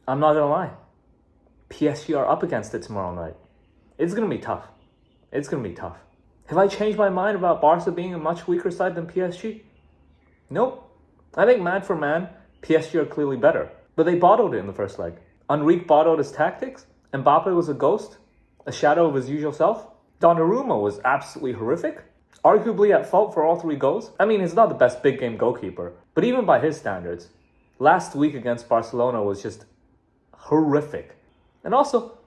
I'm not gonna lie. PSG are up against it tomorrow night. It's gonna be tough. It's gonna be tough. Have I changed my mind about Barca being a much weaker side than PSG? Nope. I think man for man, PSG are clearly better. But they bottled it in the first leg. Enrique bottled his tactics. Mbappe was a ghost, a shadow of his usual self. Donnarumma was absolutely horrific, arguably at fault for all 3 goals. I mean, he's not the best big game goalkeeper, but even by his standards, last week against Barcelona was just horrific. And also,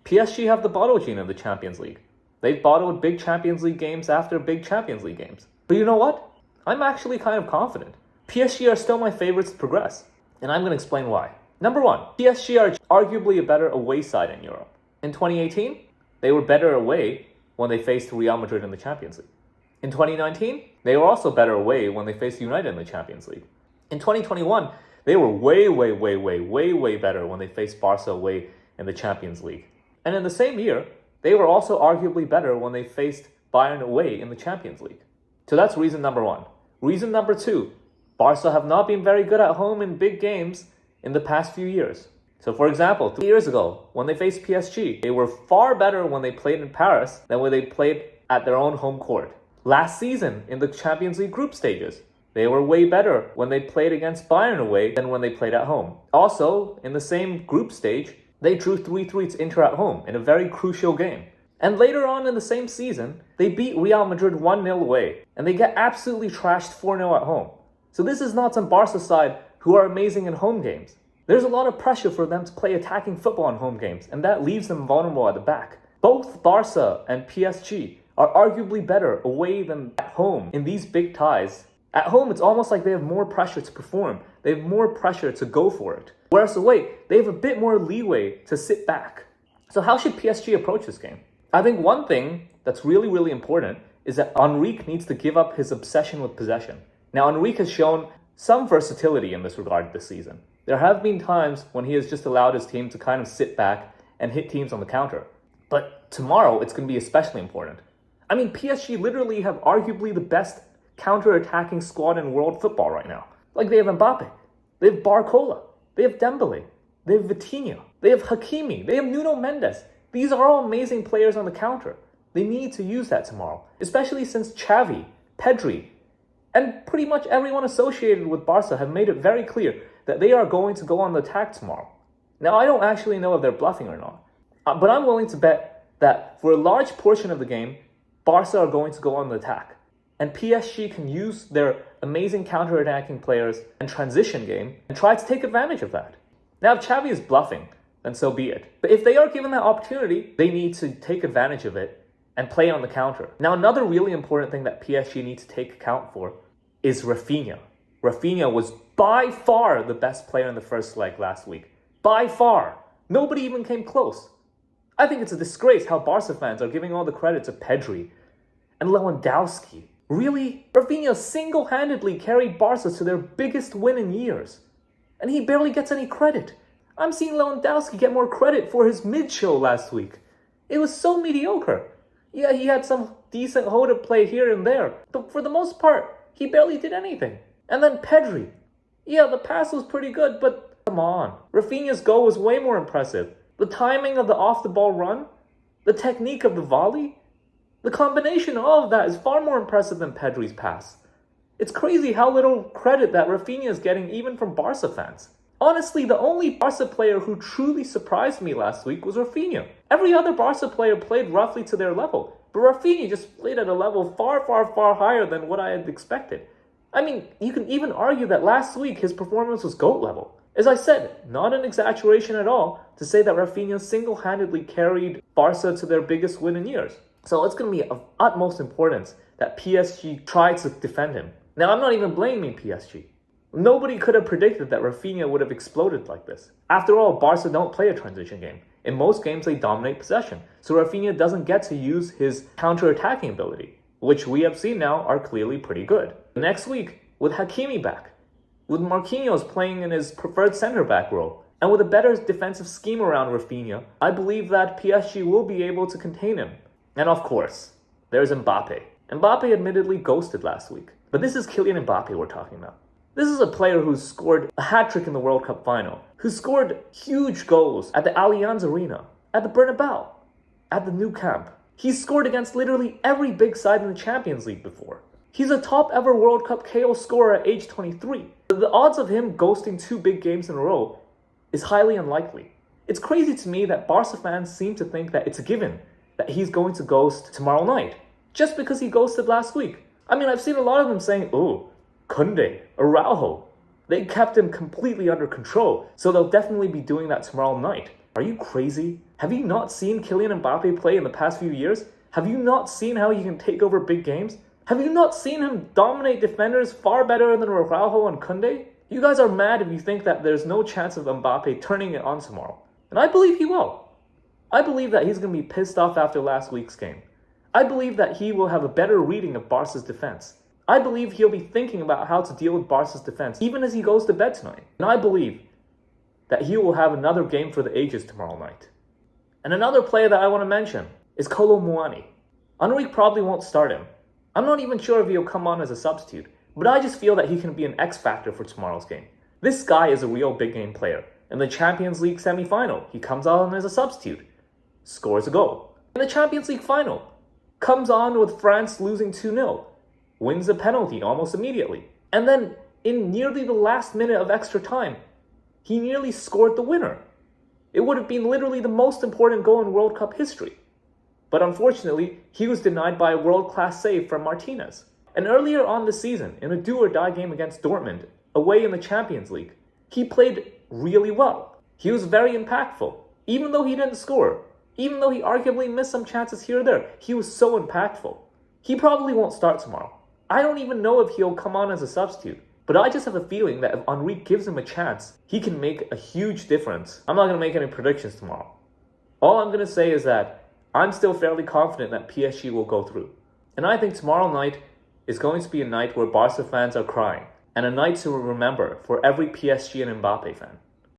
PSG have the bottle gene of the Champions League. They've bottled big Champions League games after big Champions League games. But you know what? I'm actually kind of confident. PSG are still my favorites to progress, and I'm going to explain why. Number 1, PSG are arguably a better away side in Europe. In 2018, they were better away when they faced Real Madrid in the Champions League. In 2019, they were also better away when they faced United in the Champions League. In 2021, they were way better when they faced Barca away in the Champions League. And in the same year, they were also arguably better when they faced Bayern away in the Champions League. So that's reason number 1. Reason number 2, Barca have not been very good at home in big games in the past few years. So for example, 3 years ago, when they faced PSG, they were far better when they played in Paris than when they played at their own home court. Last season, in the Champions League group stages, they were way better when they played against Bayern away than when they played at home. Also, in the same group stage, they drew 3-3 to Inter at home in a very crucial game. And later on in the same season, they beat Real Madrid 1-0 away, and they get absolutely trashed 4-0 at home. So this is not some Barca side who are amazing in home games. There's a lot of pressure for them to play attacking football in home games, and that leaves them vulnerable at the back. Both Barca and PSG are arguably better away than at home in these big ties. At home, it's almost like they have more pressure to perform. They have more pressure to go for it. Whereas away, they have a bit more leeway to sit back. So how should PSG approach this game? I think one thing that's really important is that Enrique needs to give up his obsession with possession. Now, Enrique has shown some versatility in this regard this season. There have been times when he has just allowed his team to kind of sit back and hit teams on the counter. But tomorrow, it's going to be especially important. I mean, PSG literally have arguably the best counter-attacking squad in world football right now. Like, they have Mbappe, they have Barcola, they have Dembele, they have Raphinha, they have Hakimi, they have Nuno Mendes. These are all amazing players on the counter. They need to use that tomorrow, especially since Xavi, Pedri, and pretty much everyone associated with Barca have made it very clear that they are going to go on the attack tomorrow. Now, I don't actually know if they're bluffing or not, but I'm willing to bet that for a large portion of the game, Barca are going to go on the attack. And PSG can use their amazing counter-attacking players and transition game and try to take advantage of that. Now, if Xavi is bluffing, then so be it. But if they are given that opportunity, they need to take advantage of it and play on the counter. Now, another really important thing that PSG needs to take account for is Raphinha. Raphinha was by far the best player in the first leg last week. By far. Nobody even came close. I think it's a disgrace how Barca fans are giving all the credit to Pedri and Lewandowski. Really? Raphinha single-handedly carried Barca to their biggest win in years. And he barely gets any credit. I'm seeing Lewandowski get more credit for his mid-show last week. It was so mediocre. Yeah, he had some decent hold-up play here and there, but for the most part, he barely did anything. And then Pedri. Yeah, the pass was pretty good, but come on. Raphinha's goal was way more impressive. The timing of the off-the-ball run, the technique of the volley, the combination of all of that is far more impressive than Pedri's pass. It's crazy how little credit that Raphinha is getting even from Barca fans. Honestly, the only Barca player who truly surprised me last week was Raphinha. Every other Barca player played roughly to their level, but Raphinha just played at a level far higher than what I had expected. I mean, you can even argue that last week his performance was GOAT level. As I said, not an exaggeration at all to say that Raphinha single-handedly carried Barca to their biggest win in years. So it's going to be of utmost importance that PSG try to defend him. Now, I'm not even blaming PSG. Nobody could have predicted that Raphinha would have exploded like this. After all, Barca don't play a transition game. In most games, they dominate possession. So Raphinha doesn't get to use his counter-attacking ability, which we have seen now are clearly pretty good. Next week, with Hakimi back, with Marquinhos playing in his preferred center-back role, and with a better defensive scheme around Raphinha, I believe that PSG will be able to contain him. And of course, there's Mbappe. Mbappe admittedly ghosted last week, but this is Kylian Mbappe we're talking about. This is a player who's scored a hat-trick in the World Cup final, who scored huge goals at the Allianz Arena, at the Bernabeu, at the Nou Camp. He's scored against literally every big side in the Champions League before. He's a top ever World Cup KO scorer at age 23. The odds of him ghosting 2 big games in a row is highly unlikely. It's crazy to me that Barca fans seem to think that it's a given that he's going to ghost tomorrow night, just because he ghosted last week. I mean, I've seen a lot of them saying, oh, Koundé, Araujo. They kept him completely under control, so they'll definitely be doing that tomorrow night. Are you crazy? Have you not seen Kylian Mbappe play in the past few years? Have you not seen how he can take over big games? Have you not seen him dominate defenders far better than Araujo and Koundé? You guys are mad if you think that there's no chance of Mbappe turning it on tomorrow. And I believe he will. I believe that he's going to be pissed off after last week's game. I believe that he will have a better reading of Barca's defense. I believe he'll be thinking about how to deal with Barca's defense even as he goes to bed tonight. And I believe that he will have another game for the ages tomorrow night. And another player that I want to mention is Kolo Muani. Enrique probably won't start him. I'm not even sure if he'll come on as a substitute, but I just feel that he can be an X factor for tomorrow's game. This guy is a real big game player. In the Champions League semi-final, he comes on as a substitute, scores a goal. In the Champions League final, comes on with France losing 2-0, wins a penalty almost immediately. And then, in nearly the last minute of extra time, he nearly scored the winner. It would have been literally the most important goal in World Cup history. But unfortunately, he was denied by a world-class save from Martinez. And earlier on this season, in a do-or-die game against Dortmund, away in the Champions League, he played really well. He was very impactful. Even though he didn't score, even though he arguably missed some chances here or there, he was so impactful. He probably won't start tomorrow. I don't even know if he'll come on as a substitute. But I just have a feeling that if Enrique gives him a chance, he can make a huge difference. I'm not going to make any predictions tomorrow. All I'm going to say is that I'm still fairly confident that PSG will go through. And I think tomorrow night is going to be a night where Barca fans are crying. And a night to remember for every PSG and Mbappe fan.